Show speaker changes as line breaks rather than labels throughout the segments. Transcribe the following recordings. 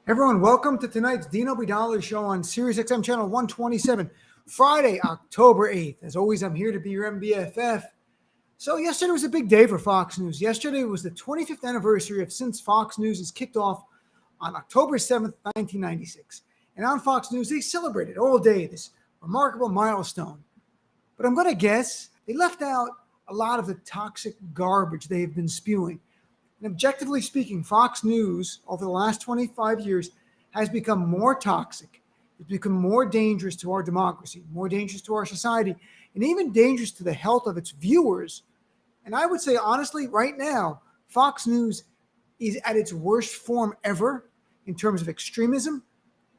Everyone, welcome to tonight's Dino Bidala show on SiriusXM channel 127, Friday, October 8th. As always, I'm here to be your MBFF. So yesterday was a big day for Fox News. Yesterday was the 25th anniversary of since Fox News is kicked off on October 7th, 1996. And on Fox News, they celebrated all day this remarkable milestone. But I'm going to guess they left out a lot of the toxic garbage they have been spewing. And objectively speaking, Fox News over the last 25 years has become more toxic. It's become more dangerous to our democracy, more dangerous to our society, and even dangerous to the health of its viewers. And I would say, honestly, right now, Fox News is at its worst form ever in terms of extremism,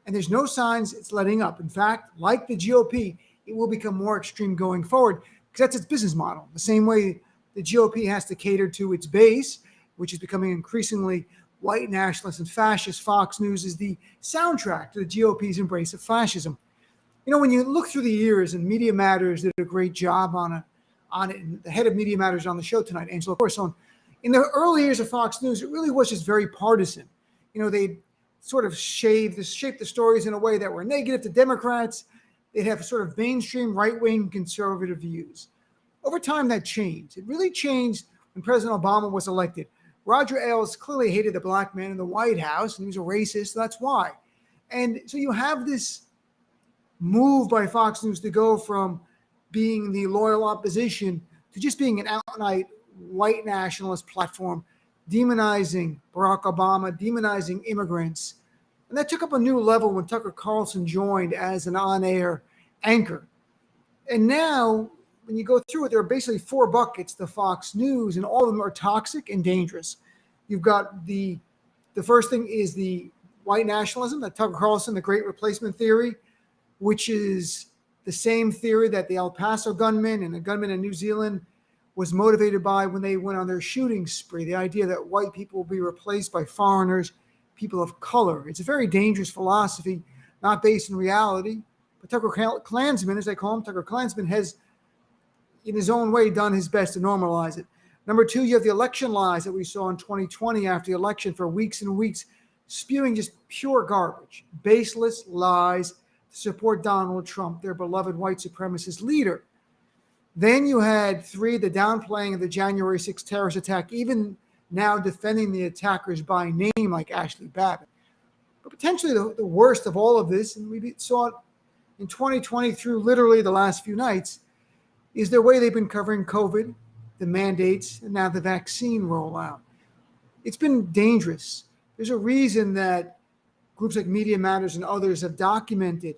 and there's no signs it's letting up. In fact, like the GOP, it will become more extreme going forward because that's its business model. The same way the GOP has to cater to its base, which is becoming increasingly white nationalist and fascist. Fox News is the soundtrack to the GOP's embrace of fascism. You know, when you look through the years, and Media Matters did a great job on it, and the head of Media Matters on the show tonight, Angela Corson. In the early years of Fox News, it really was just very partisan. You know, they sort of shaped the stories in a way that were negative to Democrats. They'd have sort of mainstream right-wing conservative views. Over time, that changed. It really changed when President Obama was elected. Roger Ailes clearly hated the black man in the White House, and he was a racist. So that's why. And so you have this move by Fox News to go from being the loyal opposition to just being an outright white nationalist platform, demonizing Barack Obama, demonizing immigrants. And that took up a new level when Tucker Carlson joined as an on-air anchor. And now, when you go through it, there are basically four buckets to Fox News, and all of them are toxic and dangerous. You've got the first thing is the white nationalism, that Tucker Carlson, the Great Replacement theory, which is the same theory that the El Paso gunman and the gunman in New Zealand was motivated by when they went on their shooting spree, the idea that white people will be replaced by foreigners, people of color. It's a very dangerous philosophy, not based in reality. But Tucker Klansman, as they call him, Tucker Klansman has, in his own way, done his best to normalize it. Number two, you have the election lies that we saw in 2020 after the election for weeks and weeks, spewing just pure garbage, baseless lies to support Donald Trump, their beloved white supremacist leader. Then you had three, the downplaying of the January 6th terrorist attack, even now defending the attackers by name like Ashley Babbitt. But potentially the worst of all of this, and we saw it in 2020 through literally the last few nights, is their way they've been covering COVID, the mandates, and now the vaccine rollout. It's been dangerous. There's a reason that groups like Media Matters and others have documented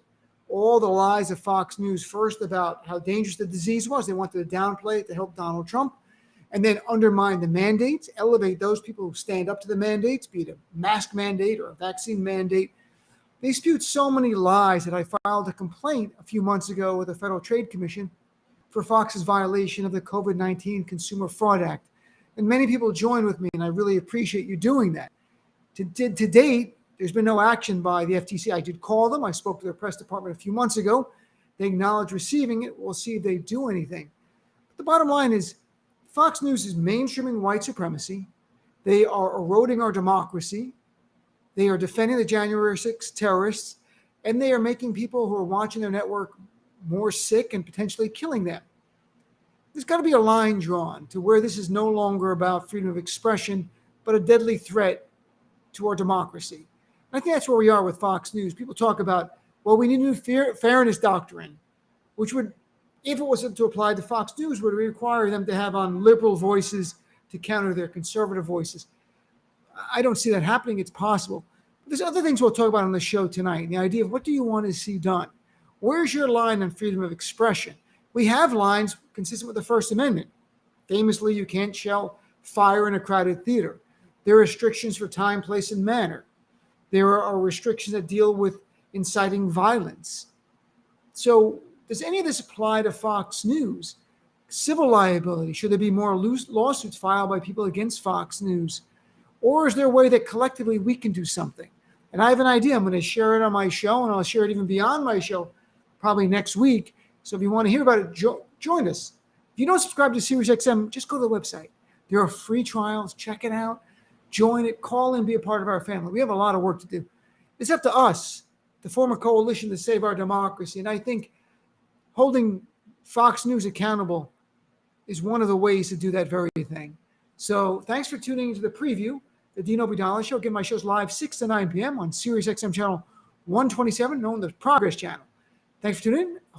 all the lies of Fox News, first about how dangerous the disease was. They wanted to downplay it to help Donald Trump, and then undermine the mandates, elevate those people who stand up to the mandates, be it a mask mandate or a vaccine mandate. They spewed so many lies that I filed a complaint a few months ago with the Federal Trade Commission for Fox's violation of the COVID-19 Consumer Fraud Act. And many people joined with me, and I really appreciate you doing that. To date, there's been no action by the FTC. I did call them. I spoke to their press department a few months ago. They acknowledged receiving it. We'll see if they do anything. But the bottom line is Fox News is mainstreaming white supremacy. They are eroding our democracy. They are defending the January 6th terrorists, and they are making people who are watching their network more sick and potentially killing them. There's got to be a line drawn to where this is no longer about freedom of expression, but a deadly threat to our democracy. And I think that's where we are with Fox News. People talk about, well, we need a new fairness doctrine, which would, if it was to apply to Fox News, would require them to have on liberal voices to counter their conservative voices. I don't see that happening. It's possible. But there's other things we'll talk about on the show tonight. The idea of what do you want to see done? Where's your line on freedom of expression? We have lines consistent with the First Amendment. Famously, you can't shell fire in a crowded theater. There are restrictions for time, place, and manner. There are restrictions that deal with inciting violence. So does any of this apply to Fox News? Civil liability, should there be more loose lawsuits filed by people against Fox News? Or is there a way that collectively we can do something? And I have an idea. I'm going to share it on my show, and I'll share it even beyond my show probably next week. So if you want to hear about it, join us. If you don't subscribe to SiriusXM, just go to the website. There are free trials. Check it out. Join it. Call in. Be a part of our family. We have a lot of work to do. It's up to us to form a coalition to save our democracy. And I think holding Fox News accountable is one of the ways to do that very thing. So thanks for tuning into the preview, the Dino Vidala Show. Again, my show's live 6 to 9 p.m. on Sirius XM channel 127, known as the Progress Channel. Thanks for tuning in.